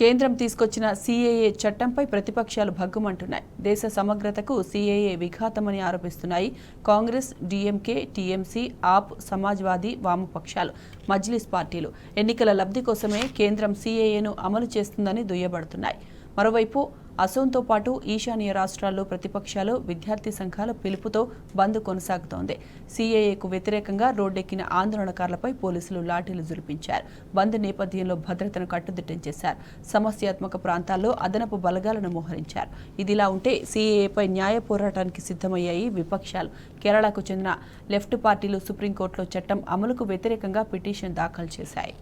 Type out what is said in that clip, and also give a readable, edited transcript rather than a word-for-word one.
కేంద్రం తీసుకొచ్చిన సీఏఏ చట్టంపై ప్రతిపక్షాలు భగ్గుమంటున్నాయి. దేశ సమగ్రతకు సీఏఏ విఘాతమని ఆరోపిస్తున్నాయి. కాంగ్రెస్, డీఎంకే, టీఎంసీ, ఆప్, సమాజ్వాదీ, వామపక్షాలు, మజ్లిస్ పార్టీలు ఎన్నికల లబ్ధి కోసమే కేంద్రం సీఏఏను అమలు చేస్తుందని దుయ్యబడుతున్నాయి. మరోవైపు అసోంతో పాటు ఈశాన్య రాష్ట్రాల్లో ప్రతిపక్షాలు, విద్యార్థి సంఘాల పిలుపుతో బంద్ కొనసాగుతోంది. సీఏఏకు వ్యతిరేకంగా రోడ్డెక్కిన ఆందోళనకారులపై పోలీసులు లాఠీలు జులిపించారు. బంద్ నేపథ్యంలో భద్రతను కట్టుదిట్టం చేశారు. సమస్యాత్మక ప్రాంతాల్లో అదనపు బలగాలను మోహరించారు. ఇదిలా ఉంటే సీఏఏపై న్యాయ పోరాటానికి సిద్ధమయ్యాయి విపక్షాలు. కేరళకు చెందిన లెఫ్ట్ పార్టీలు సుప్రీంకోర్టులో చట్టం అమలుకు వ్యతిరేకంగా పిటిషన్ దాఖలు చేశాయి.